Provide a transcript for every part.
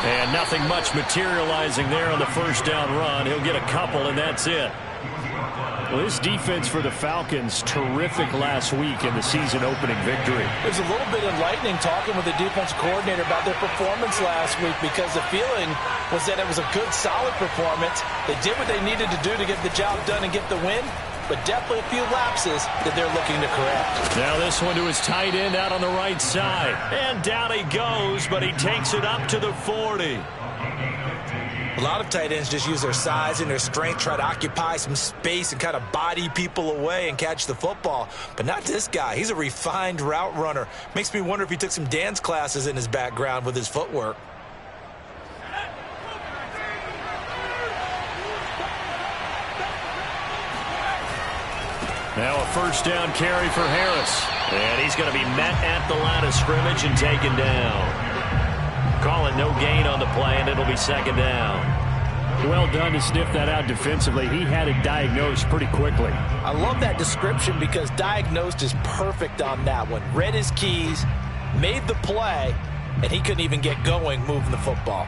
And nothing much materializing there on the first down run. He'll get a couple, and that's it. Well, this defense for the Falcons, terrific last week in the season-opening victory. It was a little bit enlightening talking with the defensive coordinator about their performance last week, because the feeling was that it was a good, solid performance. They did what they needed to do to get the job done and get the win, but definitely a few lapses that they're looking to correct. Now this one to his tight end out on the right side. And down he goes, but he takes it up to the 40. A lot of tight ends just use their size and their strength, try to occupy some space and kind of body people away and catch the football. But not this guy. He's a refined route runner. Makes me wonder if he took some dance classes in his background with his footwork. Now a first down carry for Harris. And he's going to be met at the line of scrimmage and taken down. Call it no gain on the play, and it'll be second down. Well done to sniff that out defensively. He had it diagnosed pretty quickly. I love that description because diagnosed is perfect on that one. Read his keys, made the play, and he couldn't even get going moving the football.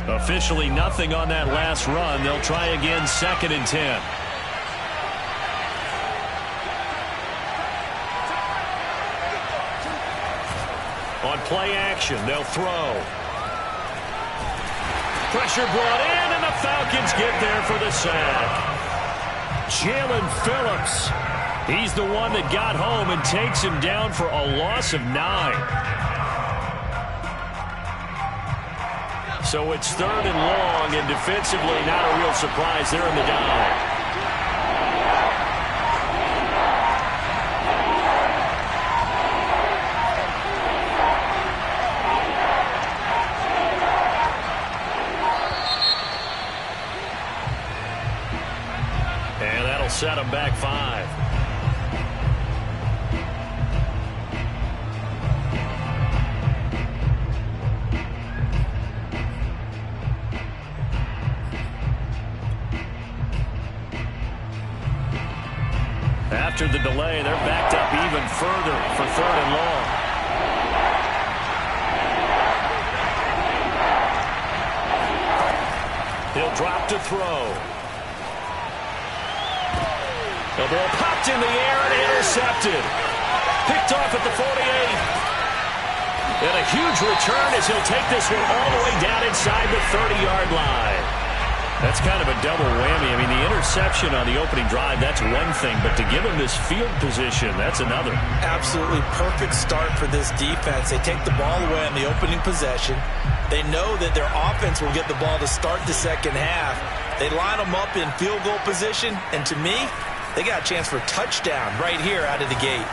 Officially nothing on that last run. They'll try again, 2nd and 10. On play action, they'll throw. Pressure brought in, and the Falcons get there for the sack. Jalen Phillips. He's the one that got home and takes him down for a loss of 9. So it's 3rd and long, and defensively not a real surprise. They're in the dive. And that'll set them back 5. After the delay, they're backed up even further for 3rd and long. He'll drop to throw. The ball popped in the air and intercepted. Picked off at the 48. And a huge return as he'll take this one all the way down inside the 30-yard line. That's kind of a double whammy. I mean, the interception on the opening drive, that's one thing, but to give him this field position, that's another. Absolutely perfect start for this defense. They take the ball away on the opening possession. They know that their offense will get the ball to start the second half. They line them up in field goal position, and to me, they got a chance for a touchdown right here out of the gate.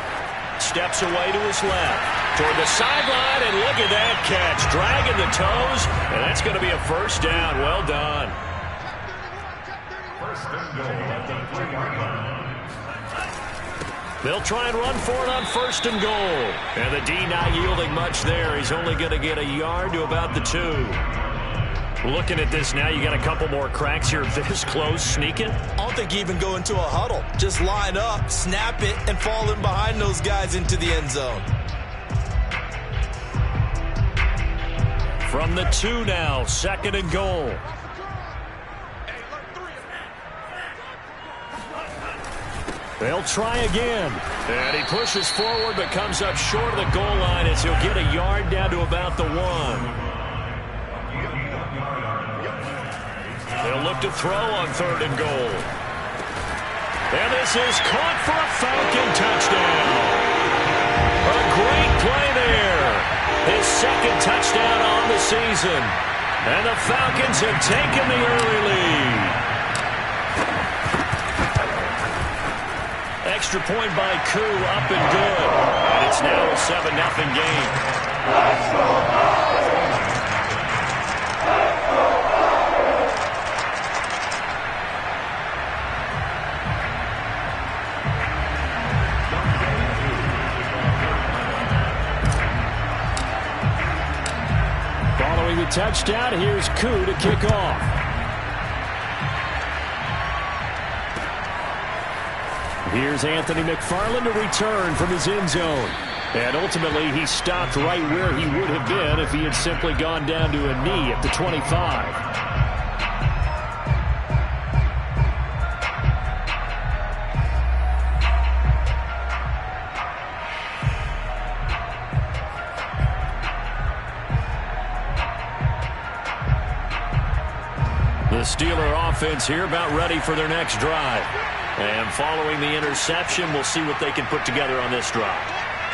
Steps away to his left, toward the sideline, and look at that catch. Dragging the toes, and that's going to be a first down. Well done. They'll try and run for it on 1st and goal. And the D not yielding much there. He's only going to get a yard to about the 2. Looking at this now, you got a couple more cracks here this close, sneaking. I don't think you even go into a huddle. Just line up, snap it, and fall in behind those guys into the end zone. From the 2 now, 2nd and goal. They'll try again. And he pushes forward but comes up short of the goal line as he'll get a yard down to about the 1. They'll look to throw on 3rd and goal. And this is caught for a Falcon touchdown. A great play there. His 2nd touchdown on the season. And the Falcons have taken the early lead. Extra point by Koo, up and good. And it's now a 7-0 game. Following the touchdown, here's Koo to kick off. Here's Anthony McFarland to return from his end zone. And ultimately, he stopped right where he would have been if he had simply gone down to a knee at the 25. The Steeler offense here about ready for their next drive. And following the interception, we'll see what they can put together on this drive.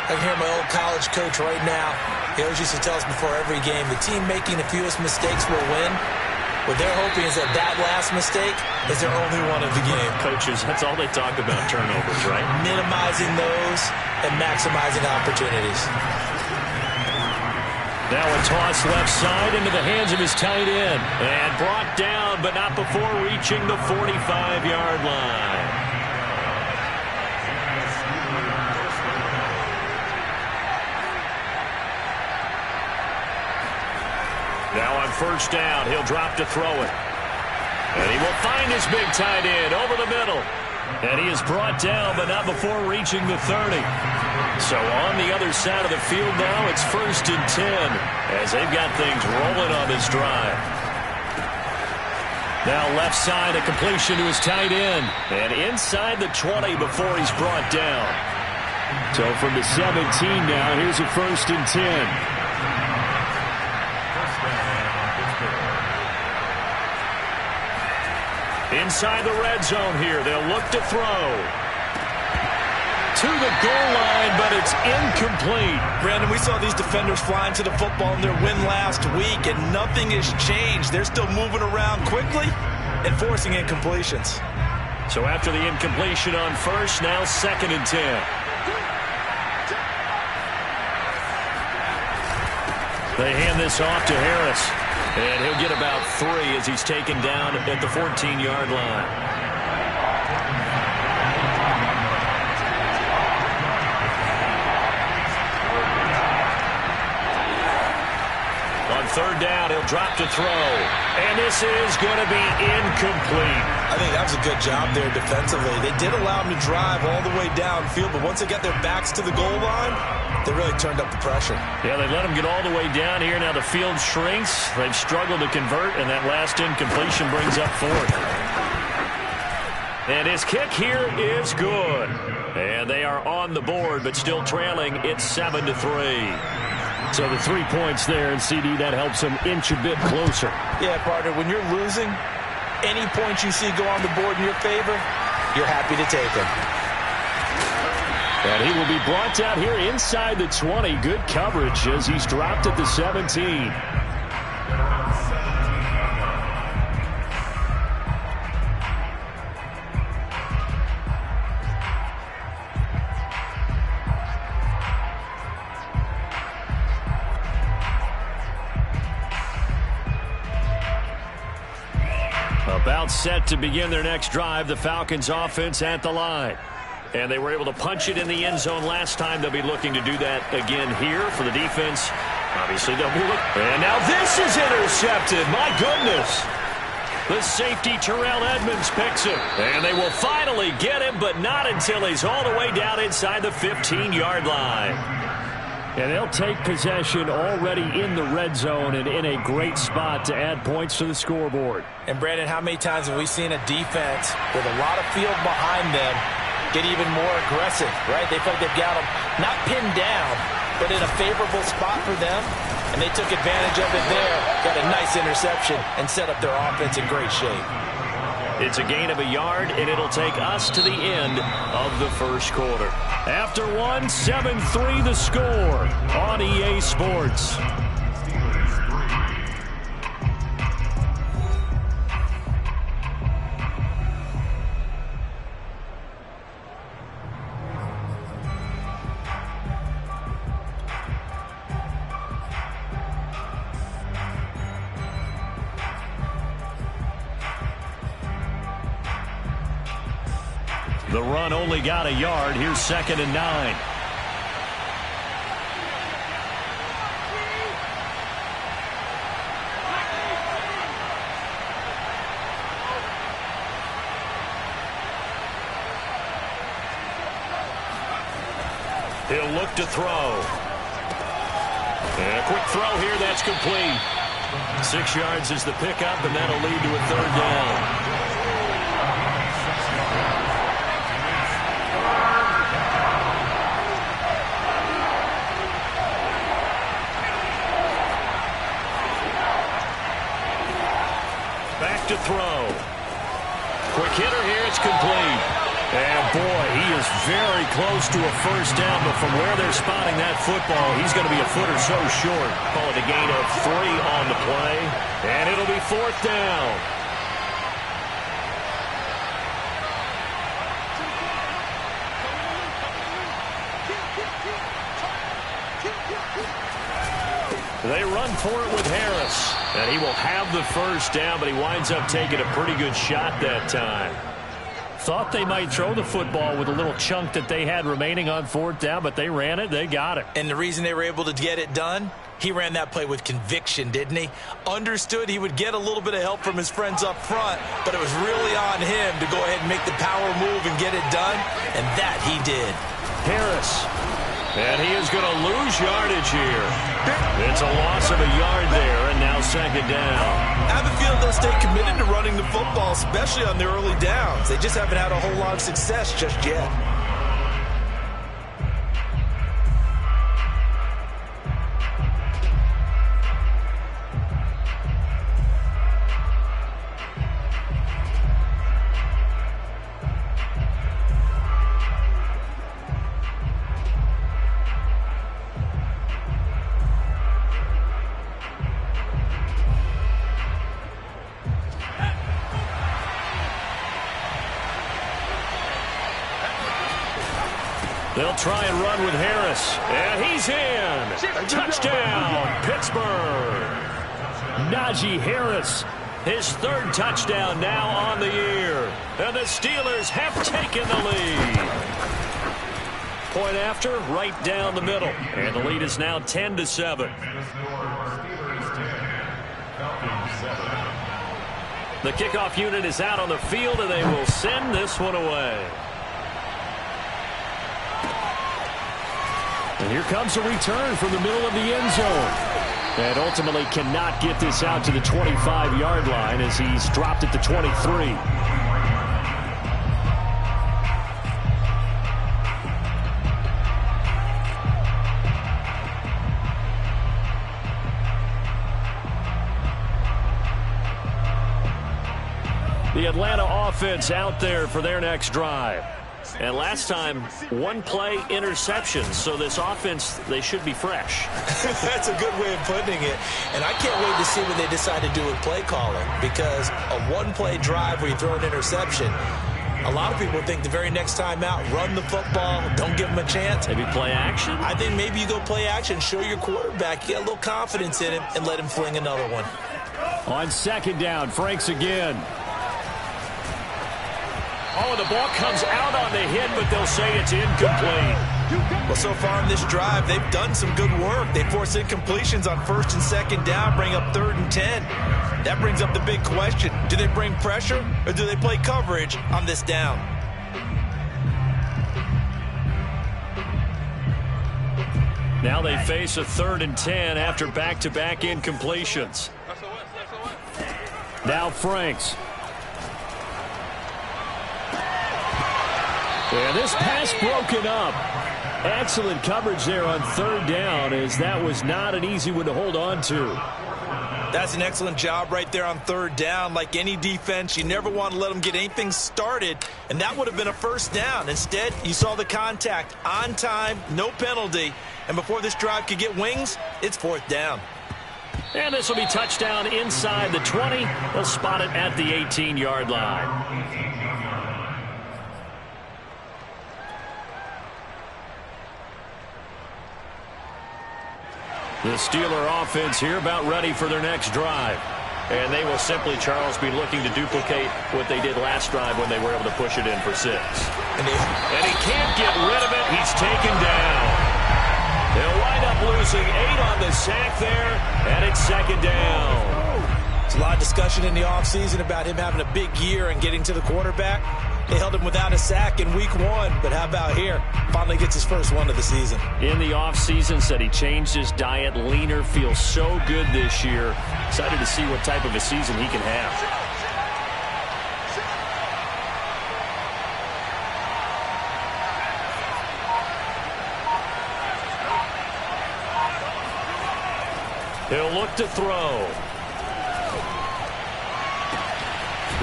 I can hear my old college coach right now. He always used to tell us before every game, the team making the fewest mistakes will win. What they're hoping is that that last mistake is their only one of the game. Coaches, that's all they talk about, turnovers, right? Minimizing those and maximizing opportunities. Now a toss left side into the hands of his tight end. And brought down, but not before reaching the 45-yard line. Now on first down, he'll drop to throw it. And he will find his big tight end over the middle. And he is brought down, but not before reaching the 30. So on the other side of the field now, it's 1st and 10 as they've got things rolling on this drive. Now left side, a completion to his tight end. And inside the 20 before he's brought down. So from the 17 now, here's a 1st and 10. Inside the red zone here, they'll look to throw. To the goal line, but it's incomplete. Brandon, we saw these defenders flying to the football in their win last week, and nothing has changed. They're still moving around quickly and forcing incompletions. So after the incompletion on first, now 2nd and 10. They hand this off to Harris. And he'll get about 3 as he's taken down at the 14-yard line. On 3rd down, he'll drop to throw. And this is going to be incomplete. I think that was a good job there defensively. They did allow him to drive all the way downfield, but once they got their backs to the goal line, they really turned up the pressure. Yeah, they let him get all the way down here. Now the field shrinks. They've struggled to convert, and that last incompletion brings up 4th. And his kick here is good. And they are on the board, but still trailing. It's 7-3. So the 3 points there, and CD, that helps them inch a bit closer. Yeah, partner, when you're losing, any points you see go on the board in your favor, you're happy to take them. And he will be brought down here inside the 20. Good coverage as he's dropped at the 17. About set to begin their next drive, the Falcons offense at the line. And they were able to punch it in the end zone last time. They'll be looking to do that again here for the defense. Obviously, they'll be looking. And now this is intercepted. My goodness. The safety, Terrell Edmonds, picks him. And they will finally get him, but not until he's all the way down inside the 15-yard line. And they'll take possession already in the red zone and in a great spot to add points to the scoreboard. And, Brandon, how many times have we seen a defense with a lot of field behind them get even more aggressive, right? They feel like they've got them not pinned down, but in a favorable spot for them, and they took advantage of it there, got a nice interception, and set up their offense in great shape. It's a gain of a yard, and it'll take us to the end of the first quarter. After one, 7-3 the score on EA Sports. The run only got a yard. Here's 2nd and 9. He'll look to throw. And a quick throw here, that's complete. 6 yards is the pickup, and that'll lead to a 3rd down. Back to throw. Quick hitter here, it's complete. And boy, he is very close to a 1st down, but from where they're spotting that football, he's going to be a foot or so short. Call it a gain of 3 on the play, and it'll be 4th down. They run for it with Harris, and he will have the 1st down, but he winds up taking a pretty good shot that time. Thought they might throw the football with a little chunk that they had remaining on 4th down, but they ran it, they got it. And the reason they were able to get it done, he ran that play with conviction, didn't he? Understood he would get a little bit of help from his friends up front, but it was really on him to go ahead and make the power move and get it done, and that he did. Harris. And he is going to lose yardage here. It's a loss of a yard there, and now 2nd down. I have a feeling they'll stay committed to running the football, especially on the early downs. They just haven't had a whole lot of success just yet. They'll try and run with Harris. And he's in. Touchdown, Pittsburgh. Najee Harris, his 3rd touchdown now on the year. And the Steelers have taken the lead. Point after, right down the middle. And the lead is now 10-7. The kickoff unit is out on the field, and they will send this one away. And here comes a return from the middle of the end zone. And ultimately cannot get this out to the 25-yard line as he's dropped at the 23. The Atlanta offense out there for their next drive. And last time, 1-play interception. So this offense, they should be fresh. That's a good way of putting it. And I can't wait to see what they decide to do with play calling. Because a 1-play drive where you throw an interception, a lot of people think the very next time out, run the football, don't give them a chance. Maybe play action? I think maybe you go play action, show your quarterback, get a little confidence in him, and let him fling another one. On 2nd down, Franks again. Oh, and the ball comes out on the hit, but they'll say it's incomplete. Well, so far in this drive, they've done some good work. They force incompletions on 1st and 2nd down, bring up 3rd and 10. That brings up the big question. Do they bring pressure, or do they play coverage on this down? Now they face a 3rd and 10 after back-to-back incompletions. Now Franks. And this pass broken up. Excellent coverage there on 3rd down, as that was not an easy one to hold on to. That's an excellent job right there on 3rd down. Like any defense, you never want to let them get anything started, and that would have been a 1st down. Instead, you saw the contact on time, no penalty, and before this drive could get wings, it's 4th down. And this will be touchdown inside the 20. They'll spot it at the 18-yard line. The Steeler offense here about ready for their next drive. And they will simply, Charles, be looking to duplicate what they did last drive when they were able to push it in for 6. And he can't get rid of it. He's taken down. They'll wind up losing 8 on the sack there, and it's 2nd down. There's a lot of discussion in the offseason about him having a big year and getting to the quarterback. They held him without a sack in week 1, but how about here? Finally gets his first one of the season. In the offseason, said he changed his diet, leaner, feels so good this year. Excited to see what type of a season he can have. He'll look to throw.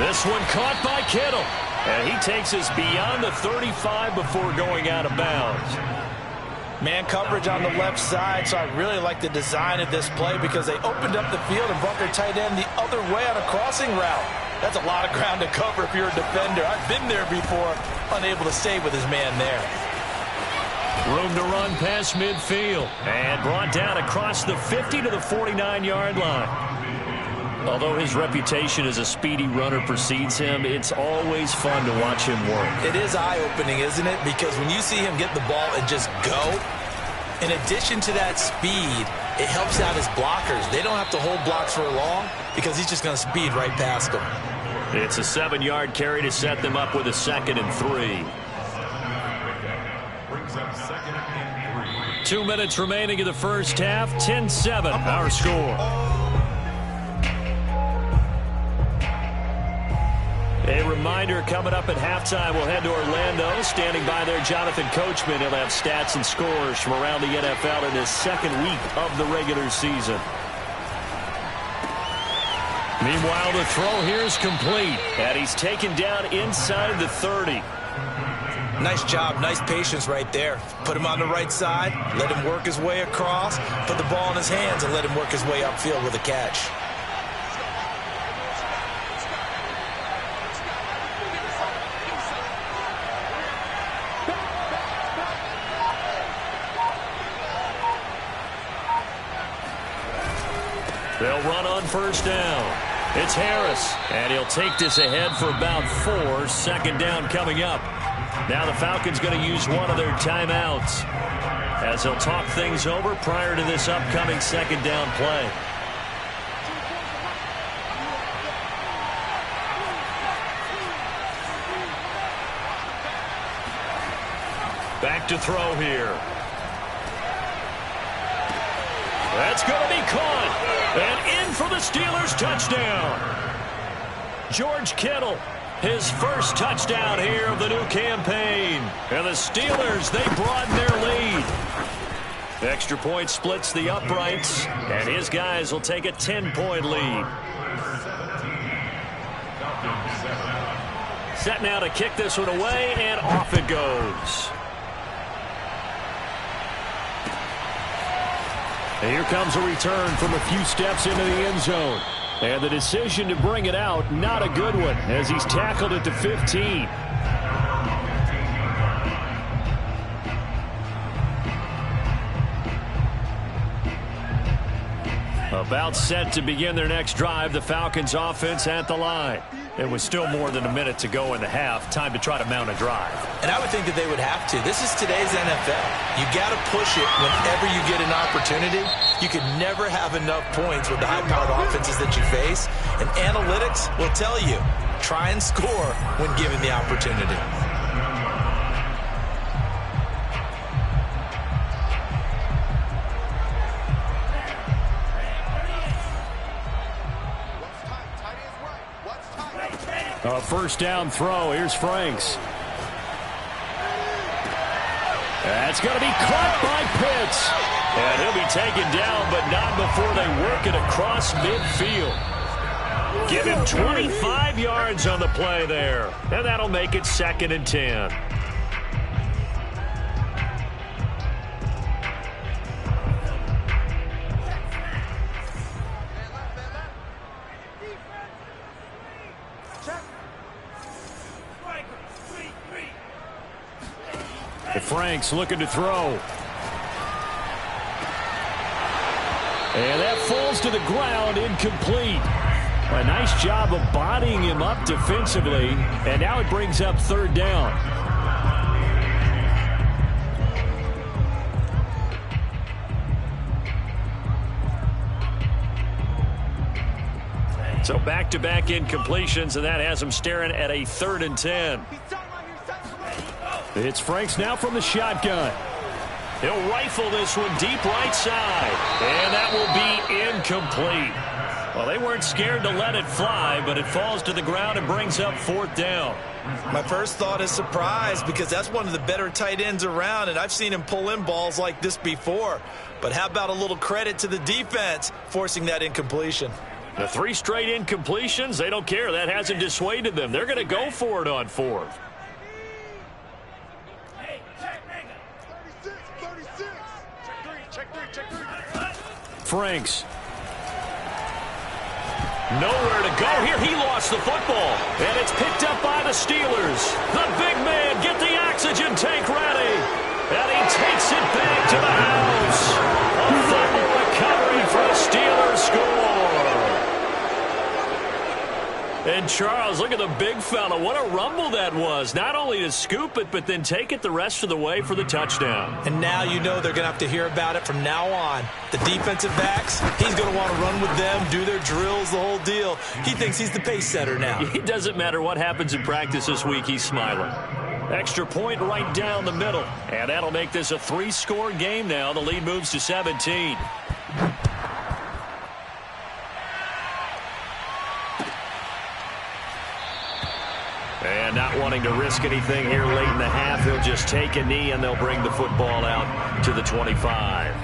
This one caught by Kittle. And he takes us beyond the 35 before going out of bounds. Man coverage on the left side, so I really like the design of this play because they opened up the field and brought their tight end the other way on a crossing route. That's a lot of ground to cover if you're a defender. I've been there before, unable to stay with his man there. Room to run past midfield. And brought down across the 50 to the 49-yard line. Although his reputation as a speedy runner precedes him, it's always fun to watch him work. It is eye-opening, isn't it? Because when you see him get the ball and just go, in addition to that speed, it helps out his blockers. They don't have to hold blocks for long because he's just going to speed right past them. It's a 7-yard carry to set them up with a 2nd and 3. 2 minutes remaining in the first half. 10-7, our score. A reminder, coming up at halftime, we'll head to Orlando. Standing by there, Jonathan Coachman. He'll have stats and scores from around the NFL in his 2nd week of the regular season. Meanwhile, the throw here is complete, and he's taken down inside the 30. Nice job, nice patience right there. Put him on the right side, let him work his way across, put the ball in his hands, and let him work his way upfield with a catch. They'll run on first down. It's Harris, and he'll take this ahead for about 4. 2nd down coming up. Now the Falcons going to use one of their timeouts as they'll talk things over prior to this upcoming 2nd down play. Back to throw here. That's going to be caught. And in for the Steelers touchdown. George Kittle, his first touchdown here of the new campaign. And the Steelers, they broaden their lead. Extra point splits the uprights, and his guys will take a 10-point lead. Set now to kick this one away, and off it goes. And here comes a return from a few steps into the end zone. And the decision to bring it out, not a good one, as he's tackled at the 15. About set to begin their next drive, the Falcons offense at the line. It was still more than a minute to go in the half. Time to try to mount a drive. And I would think that they would have to. This is today's NFL. You got to push it whenever you get an opportunity. You can never have enough points with the high-powered offenses that you face. And analytics will tell you, try and score when given the opportunity. A first down throw. Here's Franks. That's going to be caught by Pitts. And he'll be taken down, but not before they work it across midfield. Give him 25 yards on the play there. And that'll make it 2nd and 10. Franks looking to throw. And that falls to the ground, incomplete. A nice job of bodying him up defensively. And now it brings up 3rd down. So back-to-back incompletions, and that has them staring at a 3rd and 10. It's Franks now from the shotgun. He'll rifle this one deep right side, and that will be incomplete. Well, they weren't scared to let it fly, but it falls to the ground and brings up 4th down. My first thought is surprise, because that's one of the better tight ends around, and I've seen him pull in balls like this before. But how about a little credit to the defense forcing that incompletion? The 3 straight incompletions, they don't care. That hasn't dissuaded them. They're going to go for it on 4th. Franks. Nowhere to go here. He lost the football, and it's picked up by the Steelers. The big man, get the oxygen tank ready, and he takes it back to the house. A fumble recovery for a Steelers score. And Charles, look at the big fella. What a rumble that was. Not only to scoop it, but then take it the rest of the way for the touchdown. And now you know they're going to have to hear about it from now on. The defensive backs, he's going to want to run with them, do their drills, the whole deal. He thinks he's the pace setter now. It doesn't matter what happens in practice this week, he's smiling. Extra point right down the middle. And that'll make this a 3-score game now. The lead moves to 17. And not wanting to risk anything here late in the half, he'll just take a knee and they'll bring the football out to the 25.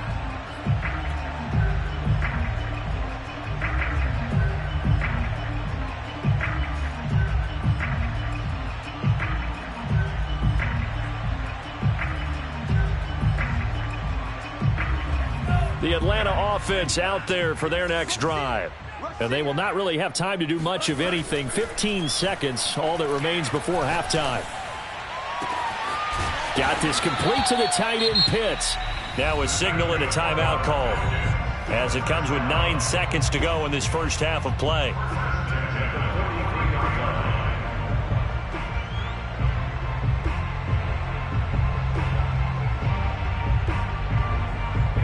The Atlanta offense out there for their next drive. And they will not really have time to do much of anything. 15 seconds, all that remains before halftime. Got this complete to the tight end Pitts. Now a signal and a timeout call, as it comes with 9 seconds to go in this first half of play.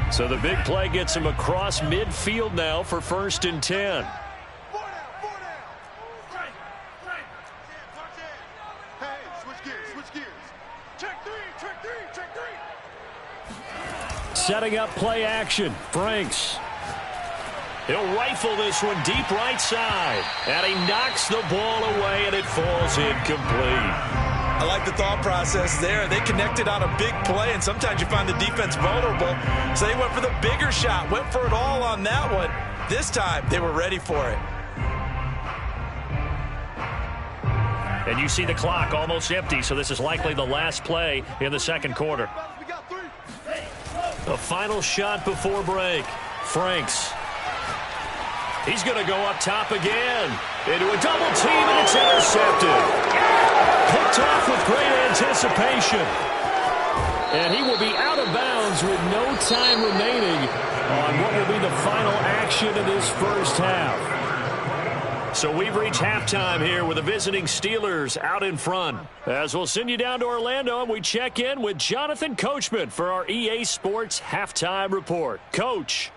So the big play gets him across midfield now for 1st and 10. Setting up play action. Franks. He'll rifle this one deep right side. And he knocks the ball away, and it falls incomplete. I like the thought process there. They connected on a big play, and sometimes you find the defense vulnerable. So they went for the bigger shot, went for it all on that one. This time, they were ready for it. And you see the clock almost empty, so this is likely the last play in the second quarter. The final shot before break. Franks. He's going to go up top again. Into a double team, and it's intercepted. Picked off with great anticipation. And he will be out of bounds with no time remaining on what will be the final action of this first half. So we've reached halftime here with the visiting Steelers out in front. As we'll send you down to Orlando, and we check in with Jonathan Coachman for our EA Sports Halftime Report. Coach.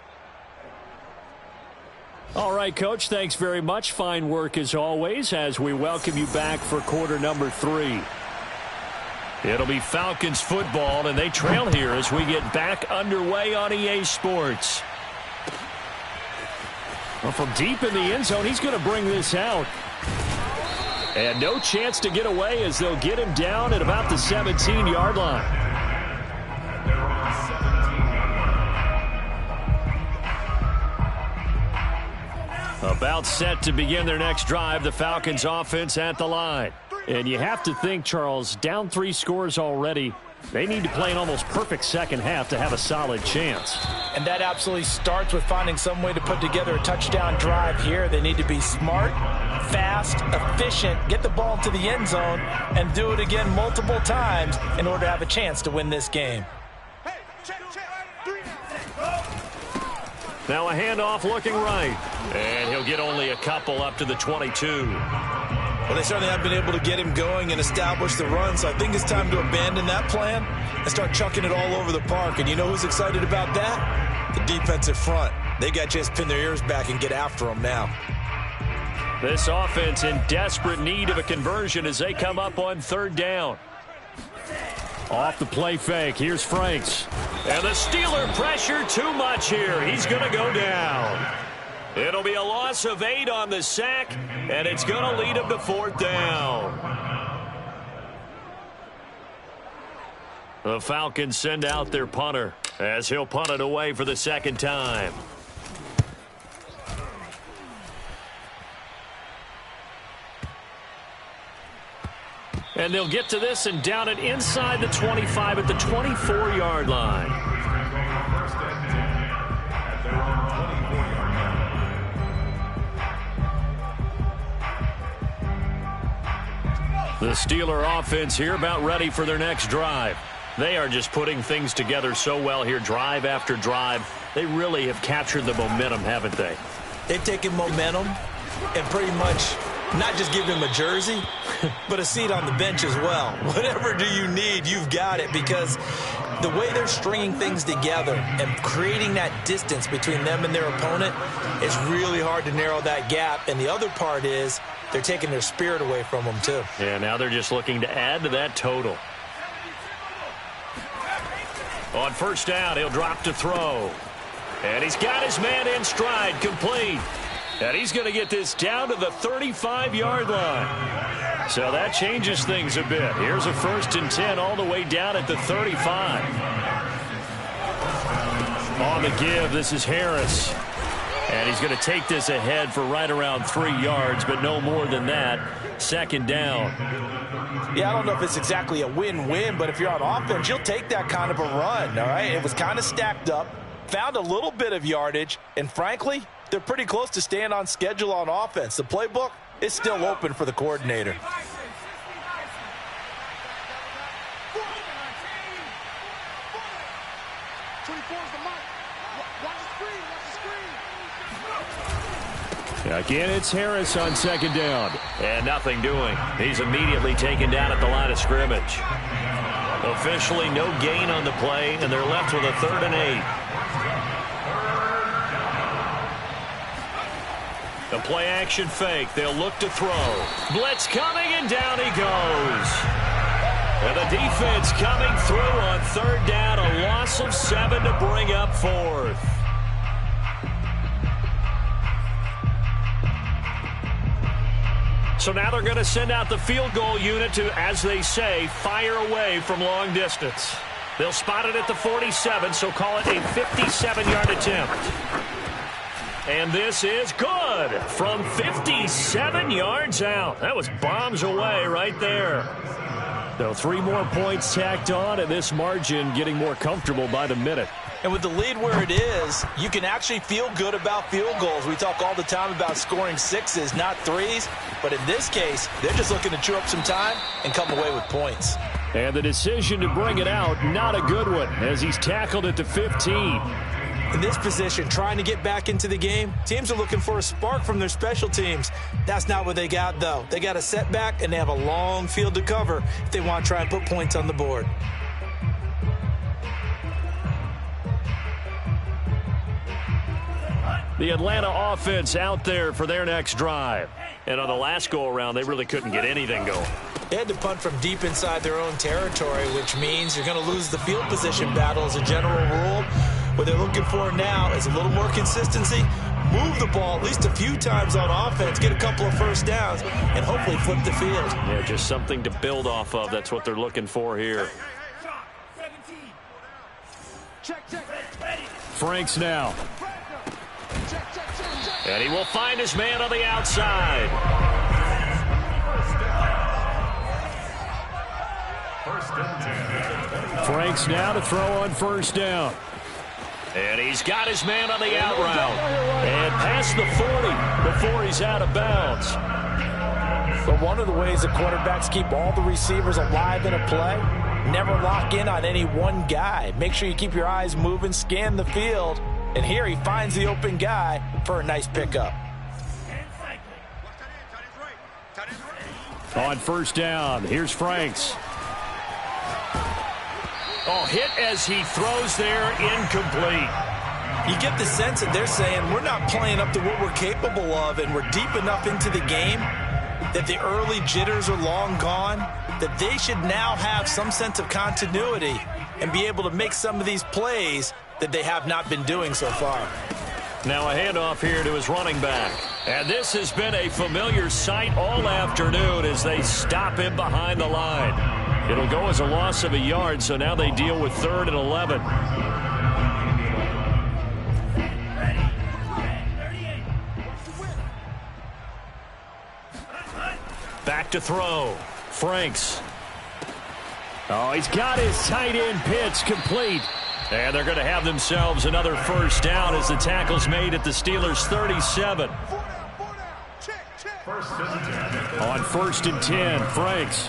All right, Coach, thanks very much. Fine work as always as we welcome you back for quarter number 3. It'll be Falcons football, and they trail here as we get back underway on EA Sports. Well, from deep in the end zone, he's going to bring this out. And no chance to get away as they'll get him down at about the 17-yard line. About set to begin their next drive, the Falcons offense at the line. And you have to think, Charles, down 3 scores already. They need to play an almost perfect second half to have a solid chance. And that absolutely starts with finding some way to put together a touchdown drive here. They need to be smart, fast, efficient, get the ball to the end zone, and do it again multiple times in order to have a chance to win this game. Now a handoff looking right. And he'll get only a couple up to the 22. Well, they certainly have been able to get him going and establish the run, so I think it's time to abandon that plan and start chucking it all over the park. And you know who's excited about that? The defensive front. They got to just pin their ears back and get after him now. This offense in desperate need of a conversion as they come up on third down. Off the play fake, here's Franks. And the Steeler pressure too much here. He's going to go down. It'll be a loss of 8 on the sack, and it's going to lead him to fourth down. The Falcons send out their punter as he'll punt it away for the second time. And they'll get to this and down it inside the 25 at the 24-yard line. The Steeler offense here about ready for their next drive. They are just putting things together so well here, drive after drive. They really have captured the momentum, haven't they? They've taken momentum and pretty much not just give him a jersey, but a seat on the bench as well. Whatever do you need, you've got it, because the way they're stringing things together and creating that distance between them and their opponent, it's really hard to narrow that gap. And the other part is they're taking their spirit away from them, too. Yeah, now they're just looking to add to that total. On first down, he'll drop to throw. And he's got his man in stride, complete. And he's going to get this down to the 35-yard line. So that changes things a bit. Here's a 1st and 10 all the way down at the 35. On the give, this is Harris. And he's going to take this ahead for right around 3 yards, but no more than that. Second down. Yeah, I don't know if it's exactly a win-win, but if you're on offense, you'll take that kind of a run, all right? It was kind of stacked up, found a little bit of yardage, and frankly, they're pretty close to staying on schedule on offense. The playbook is still open for the coordinator. Again, it's Harris on second down. And nothing doing. He's immediately taken down at the line of scrimmage. Officially no gain on the play, and they're left with a 3rd and 8. The play action fake. They'll look to throw. Blitz coming, and down he goes. And the defense coming through on 3rd down. A loss of 7 to bring up 4th. So now they're going to send out the field goal unit to, as they say, fire away from long distance. They'll spot it at the 47, so call it a 57-yard attempt. And this is good from 57 yards out. That was bombs away right there. So 3 more points tacked on, and this margin getting more comfortable by the minute. And with the lead where it is, you can actually feel good about field goals. We talk all the time about scoring 6s, not 3s. But in this case, they're just looking to chew up some time and come away with points. And the decision to bring it out, not a good one, as he's tackled at the 15. In this position, trying to get back into the game, teams are looking for a spark from their special teams. That's not what they got, though. They got a setback, and they have a long field to cover if they want to try and put points on the board. The Atlanta offense out there for their next drive. And on the last go-around, they really couldn't get anything going. They had to punt from deep inside their own territory, which means you're going to lose the field position battle as a general rule. What they're looking for now is a little more consistency, move the ball at least a few times on offense, get a couple of first downs, and hopefully flip the field. Yeah, just something to build off of. That's what they're looking for here. Franks now. And he will find his man on the outside. Franks now to throw on first down. And he's got his man on the out route. And past the 40 before he's out of bounds. But one of the ways the quarterbacks keep all the receivers alive in a play, never lock in on any one guy. Make sure you keep your eyes moving, scan the field. And here he finds the open guy for a nice pickup. On first down, here's Franks. Oh, hit as he throws there, incomplete. You get the sense that they're saying we're not playing up to what we're capable of, and we're deep enough into the game that the early jitters are long gone, that they should now have some sense of continuity and be able to make some of these plays that they have not been doing so far. Now a handoff here to his running back. And this has been a familiar sight all afternoon as they stop him behind the line. It'll go as a loss of a yard, so now they deal with 3rd and 11. Back to throw. Franks. Oh, he's got his tight end pitch complete. And they're going to have themselves another first down as the tackle's made at the Steelers' 37. On 1st and 10, Franks.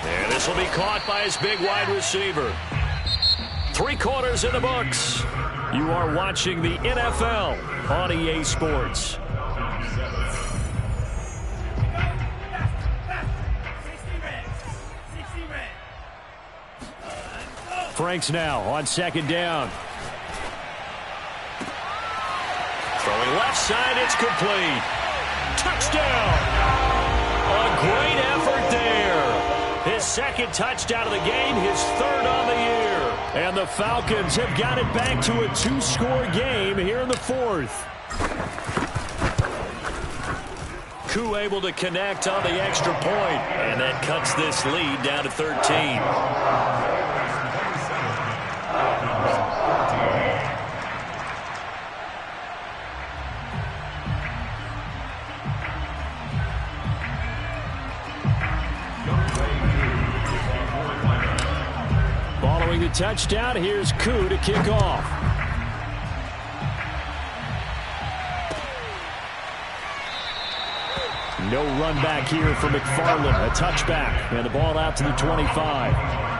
And this will be caught by his big wide receiver. 3 quarters in the books. You are watching the NFL on EA Sports. Franks now on 2nd down. Throwing left side, it's complete. Touchdown! A great effort there. His 2nd touchdown of the game, his 3rd on the year. And the Falcons have got it back to a 2-score game here in the 4th. Koo able to connect on the extra point, and that cuts this lead down to 13. Following the touchdown, here's Koo to kick off. No run back here for McFarland. A touchback, and the ball out to the 25.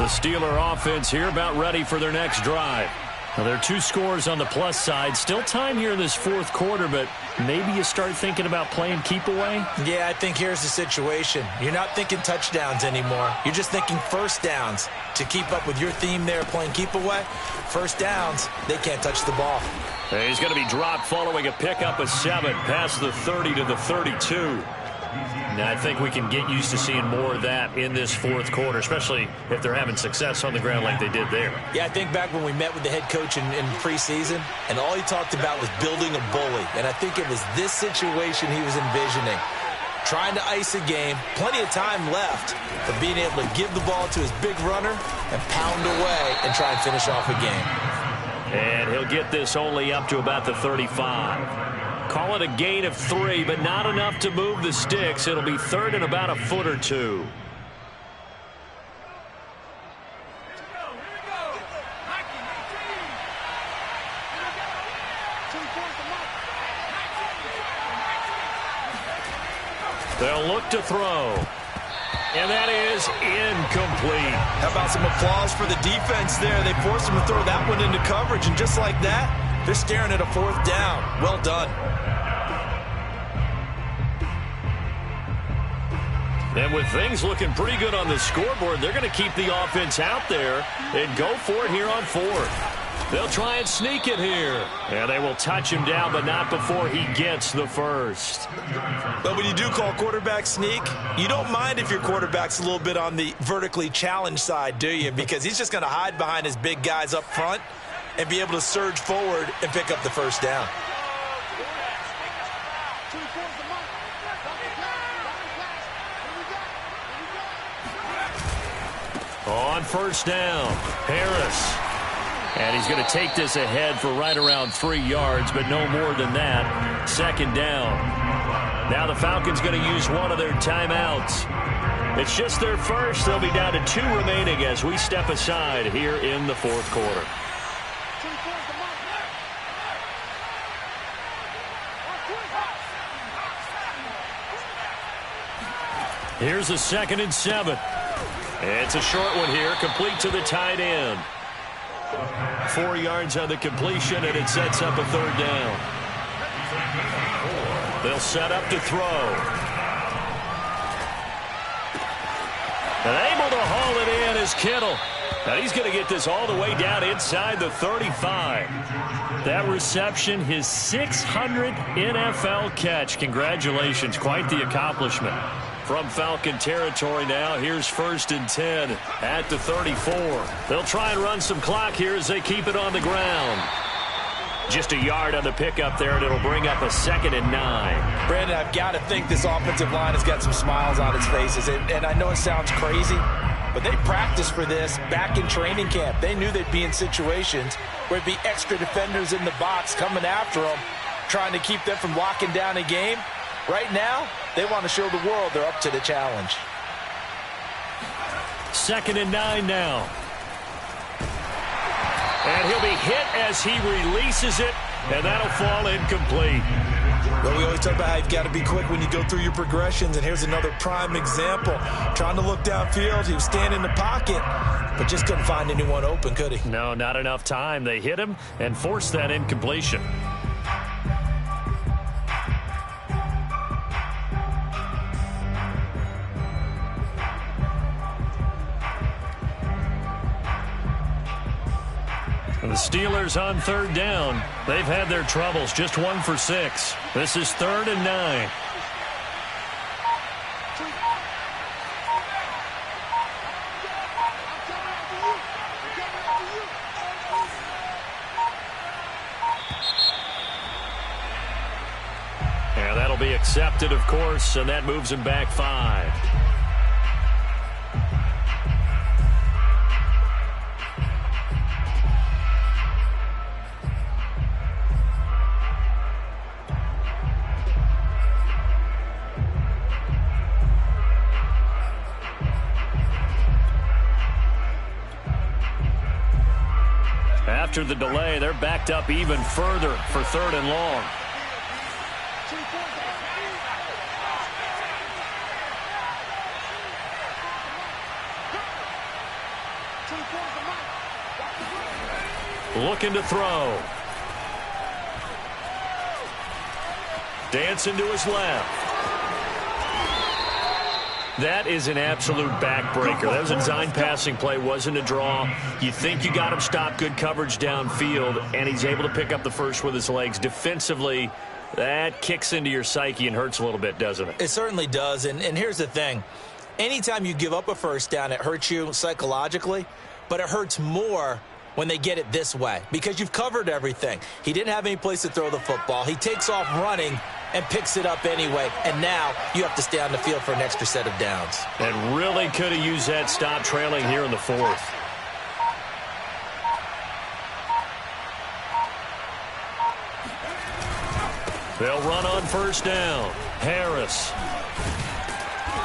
Steeler offense here about ready for their next drive. Now, there are 2 scores on the plus side. Still time here in this 4th quarter, but maybe you start thinking about playing keep away? Yeah, I think here's the situation. You're not thinking touchdowns anymore. You're just thinking first downs. To keep up with your theme there, playing keep away, first downs, they can't touch the ball. He's going to be dropped following a pickup of 7 past the 30 to the 32. Now, I think we can get used to seeing more of that in this 4th quarter, especially if they're having success on the ground like they did there. Yeah, I think back when we met with the head coach in preseason, and all he talked about was building a bully. And I think it was this situation he was envisioning. Trying to ice a game, plenty of time left, but being able to give the ball to his big runner and pound away and try and finish off a game. And he'll get this only up to about the 35. Call it a gain of 3, but not enough to move the sticks. It'll be 3rd and about a foot or 2. They'll look to throw. And that is incomplete. How about some applause for the defense there? They forced him to throw that one into coverage, and just like that, they're staring at a 4th down. Well done. And with things looking pretty good on the scoreboard, they're going to keep the offense out there and go for it here on 4th. They'll try and sneak it here. And they will touch him down, but not before he gets the first. But when you do call quarterback sneak, you don't mind if your quarterback's a little bit on the vertically challenged side, do you? Because he's just going to hide behind his big guys up front and be able to surge forward and pick up the first down. On 1st down, Harris. And he's going to take this ahead for right around 3 yards, but no more than that. 2nd down. Now the Falcons going to use one of their timeouts. It's just their first. They'll be down to 2 remaining as we step aside here in the 4th quarter. Here's a 2nd and 7. It's a short one here, complete to the tight end. 4 yards on the completion, and it sets up a 3rd down. They'll set up to throw. And able to haul it in is Kittle. Now he's going to get this all the way down inside the 35. That reception, his 600th NFL catch. Congratulations, quite the accomplishment. From Falcon territory now, here's 1st and 10 at the 34. They'll try and run some clock here as they keep it on the ground. Just a yard on the pickup there, and it'll bring up a 2nd and 9. Brandon, I've got to think this offensive line has got some smiles on its faces. And I know it sounds crazy, but they practiced for this back in training camp. They knew they'd be in situations where it'd be extra defenders in the box coming after them, trying to keep them from locking down a game. Right now, they want to show the world they're up to the challenge. 2nd and 9 now. And he'll be hit as he releases it, and that'll fall incomplete. Well, we always talk about how you've got to be quick when you go through your progressions, and here's another prime example. Trying to look downfield, he was standing in the pocket, but just couldn't find anyone open, could he? No, not enough time. They hit him and forced that incompletion. The Steelers on 3rd down. They've had their troubles, just 1 for 6. This is 3rd and 9. And that'll be accepted, of course, and that moves him back 5. After the delay, they're backed up even further for 3rd and long. Looking to throw. Dancing to his left. That is an absolute backbreaker. That was a design passing play, wasn't a draw. You think you got him stopped, good coverage downfield, and he's able to pick up the first with his legs. Defensively, that kicks into your psyche and hurts a little bit, doesn't it? It certainly does, and here's the thing. Anytime you give up a first down, it hurts you psychologically, but it hurts more when they get it this way because you've covered everything. He didn't have any place to throw the football. He takes off running and picks it up anyway, and now you have to stay on the field for an extra set of downs. And really could have used that stop trailing here in the 4th. They'll run on 1st down. Harris.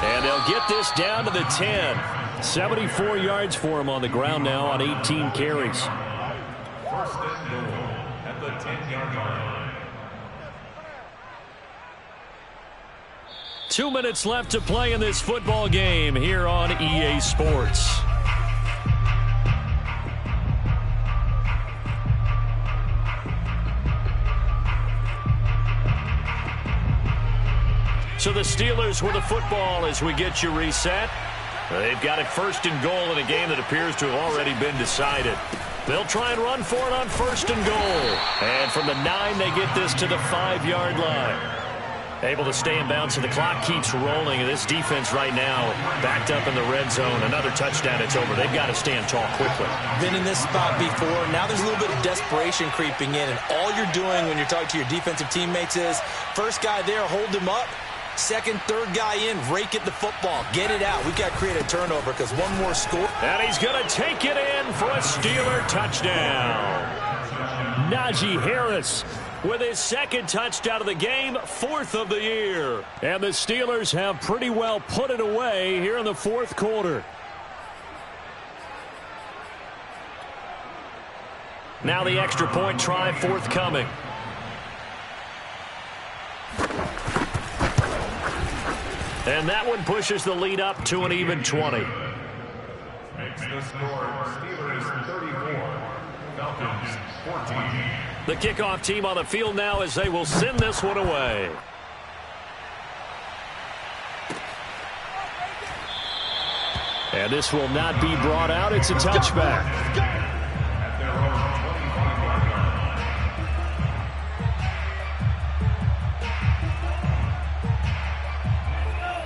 And they'll get this down to the 10. 74 yards for him on the ground now on 18 carries. 1st and goal at the 10-yard line. 2 minutes left to play in this football game here on EA Sports. So the Steelers with the football as we get you reset. They've got it 1st and goal in a game that appears to have already been decided. They'll try and run for it on 1st and goal. And from the 9, they get this to the 5-yard line. Able to stay in bounds, so the clock keeps rolling. And this defense right now backed up in the red zone. Another touchdown, it's over. They've got to stand tall quickly. Been in this spot before. Now there's a little bit of desperation creeping in. And all you're doing when you're talking to your defensive teammates is, first guy there, hold him up. Second, third guy in, rake at the football. Get it out. We've got to create a turnover because one more score. And he's going to take it in for a Steeler touchdown. Najee Harris with his 2nd touchdown of the game, 4th of the year. And the Steelers have pretty well put it away here in the 4th quarter. Now the extra point try forthcoming. And that one pushes the lead up to an even 20. Makes the score Steelers 34, Falcons 14. The kickoff team on the field now as they will send this one away. And this will not be brought out. It's a touchback. At their own 25-yard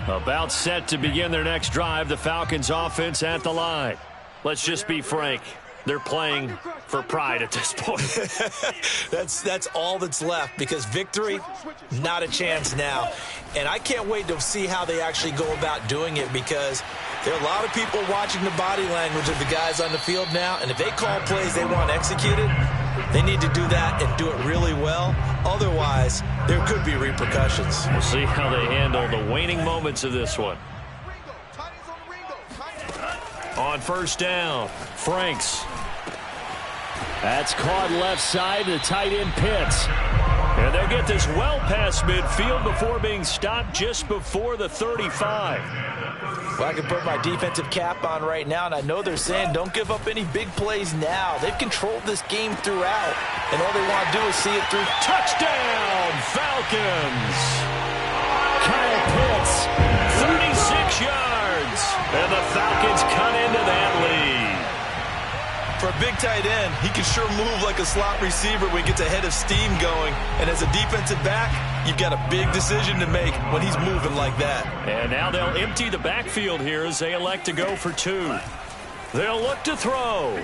line. About set to begin their next drive. The Falcons offense at the line. Let's just be frank. They're playing for pride at this point. That's all that's left, because victory, not a chance now. And I can't wait to see how they actually go about doing it, because there are a lot of people watching the body language of the guys on the field now, and if they call plays they want executed, they need to do that and do it really well. Otherwise, there could be repercussions. We'll see how they handle the waning moments of this one. On first down, Franks. That's caught left side. The tight end Pitts. And they'll get this well past midfield before being stopped just before the 35. Well, I can put my defensive cap on right now, and I know they're saying don't give up any big plays now. They've controlled this game throughout, and all they want to do is see it through. Touchdown, Falcons! Kyle Pitts, 36 yards. And the Falcons cut into that lead. For a big tight end, he can sure move like a slot receiver when he gets a head of steam going. And as a defensive back, you've got a big decision to make when he's moving like that. And now they'll empty the backfield here as they elect to go for two. They'll look to throw.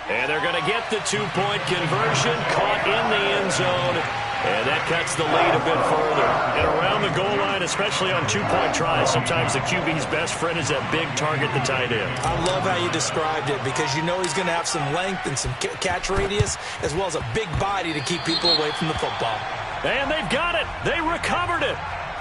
And they're going to get the two-point conversion, caught in the end zone. And that cuts the lead a bit further. And around the goal line, especially on two-point tries, sometimes the QB's best friend is that big target, the tight end. I love how you described it, because you know he's going to have some length and some catch radius, as well as a big body to keep people away from the football. And they've got it. They recovered it.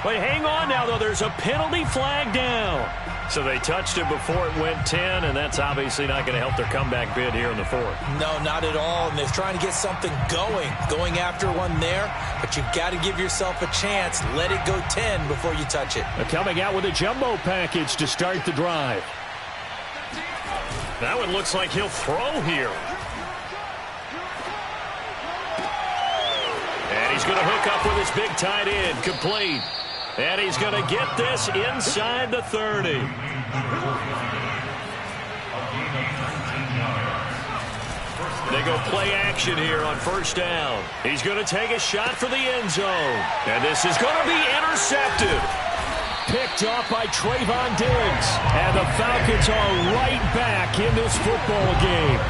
Wait, hang on now, though. There's a penalty flag down. So they touched it before it went 10, and that's obviously not going to help their comeback bid here in the fourth. No, not at all, and they're trying to get something going after one there, but you've got to give yourself a chance. Let it go 10 before you touch it. They're coming out with a jumbo package to start the drive. That one looks like he'll throw here. And he's going to hook up with his big tight end, complete. And he's going to get this inside the 30. They go play action here on first down. He's going to take a shot for the end zone. And this is going to be intercepted. Picked off by Trayvon Diggs. And the Falcons are right back in this football game.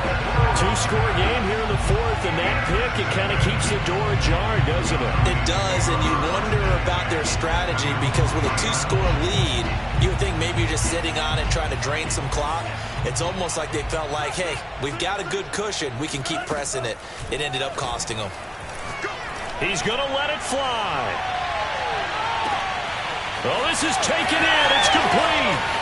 Two-score game here in the fourth, and that pick, it kind of keeps the door ajar, doesn't it? It does, and you wonder about their strategy, because with a two-score lead, you would think maybe you're just sitting on it trying to drain some clock. It's almost like they felt like, hey, we've got a good cushion. We can keep pressing it. It ended up costing them. He's going to let it fly. Oh, this is taken in. It's complete.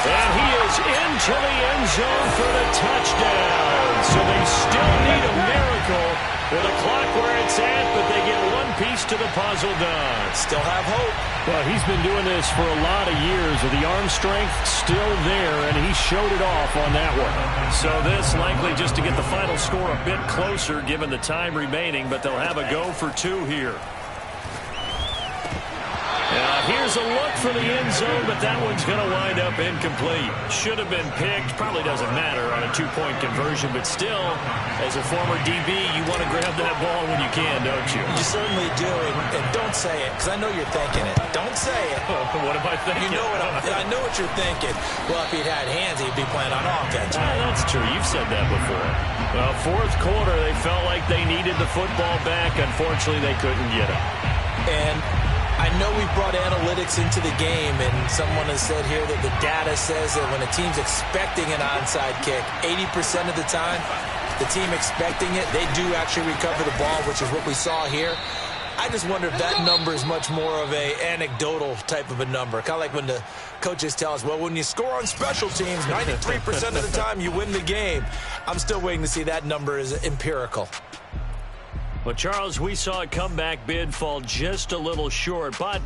And he is into the end zone for the touchdown. So they still need a miracle with a clock where it's at, but they get one piece to the puzzle done. Still have hope. Well, he's been doing this for a lot of years with the arm strength still there, and he showed it off on that one. So this likely just to get the final score a bit closer given the time remaining, but they'll have a go for two here. Here's a look for the end zone, but that one's going to wind up incomplete. Should have been picked. Probably doesn't matter on a two-point conversion, but still, as a former DB, you want to grab that ball when you can, don't you? You certainly do, and don't say it, because I know you're thinking it. Don't say it. What am I thinking? You know I know what you're thinking. Well, if he'd had hands, he'd be playing on offense. That's true. You've said that before. Well, fourth quarter, they felt like they needed the football back. Unfortunately, they couldn't get it. And I know we brought analytics into the game, and someone has said here that the data says that when a team's expecting an onside kick, 80% of the time, the team expecting it, they do actually recover the ball, which is what we saw here. I just wonder if that number is much more of a anecdotal type of a number. Kind of like when the coaches tell us, well, when you score on special teams, 93% of the time you win the game. I'm still waiting to see that number is empirical. Well, Charles, we saw a comeback bid fall just a little short, but